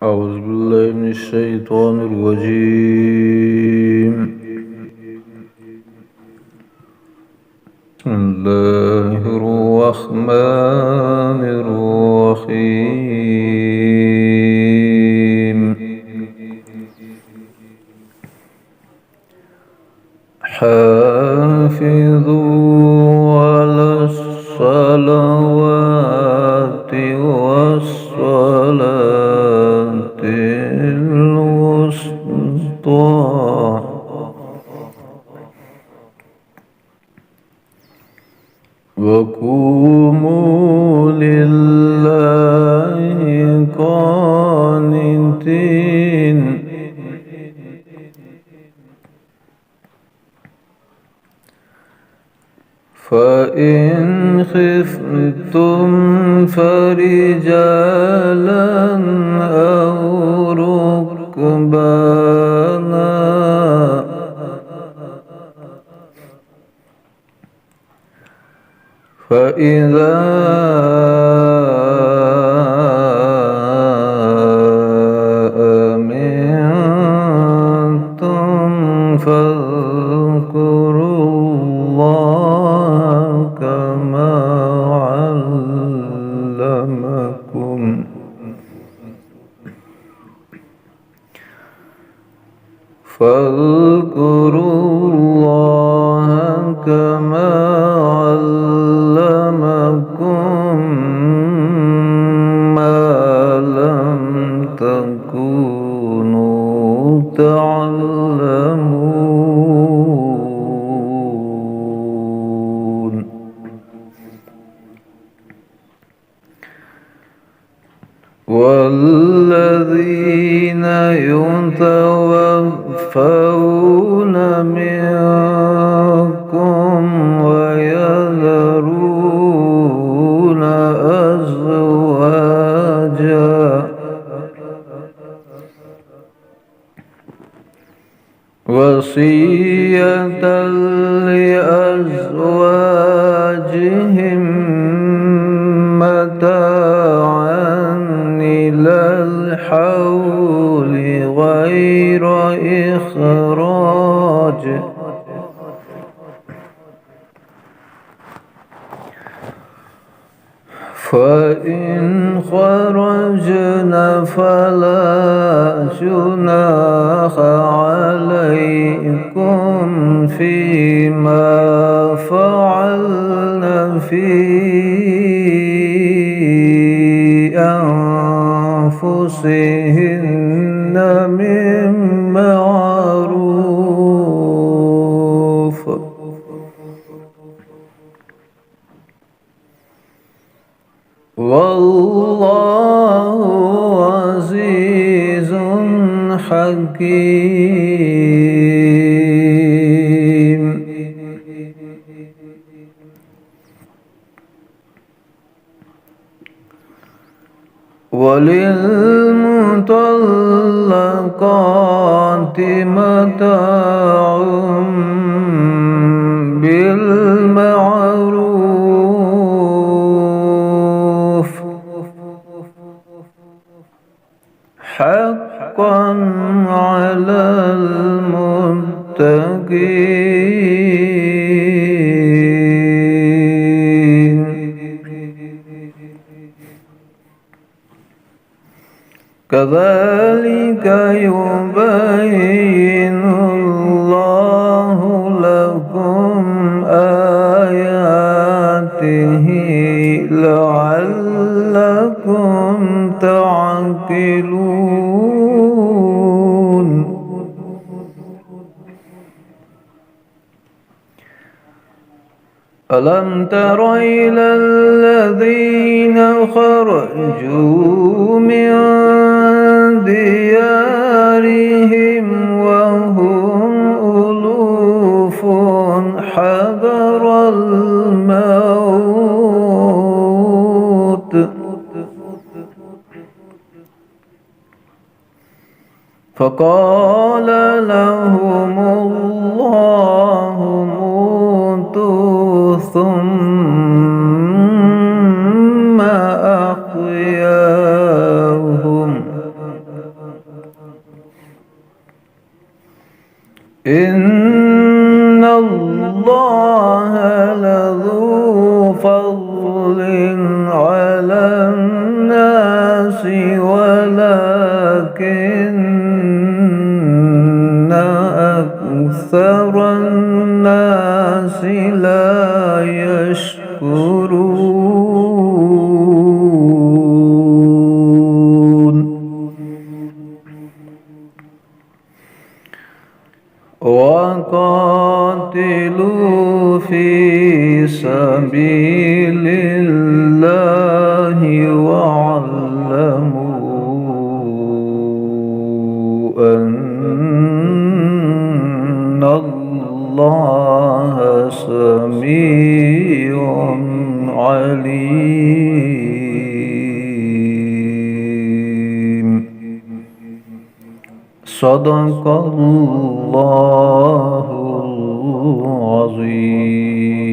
أعوذ بالله من الشيطان الرجيم. بسم الله الرحمن الرحيم. حافظوا على الصلوات والصلاة الوسطى وقوموا لله قانتين. فإن خفتم فرجالا أو ركبانا فإذا أمنتم فاذكروا الله كما علمكم ما لم تكونوا تعلمون. والذين يتوفون منكم ويذرون أزواجا وصية لأزواجهم متاعا إلى الحول غير إخراج فإن خرجن فلا جناح عليكم فيما فعلن في أنفسهن من معروف والله عزيز حكيم. وللمطلقات متاع بالمعروف حقا على المتقين. كذلك يبين الله لكم آياته لعلكم تعقلون. ألم تر إلى الذين خرجوا من ديارهم وهم ألوف حذر الموت فقال لهم الله موتوا ثم أحياهم إن الله لذو فضل على الناس ولكن أكثر الناس لا يشكرون وقاتلوا في سبيل الله واعلموا أن الله سميع عليم. صدق الله العظيم.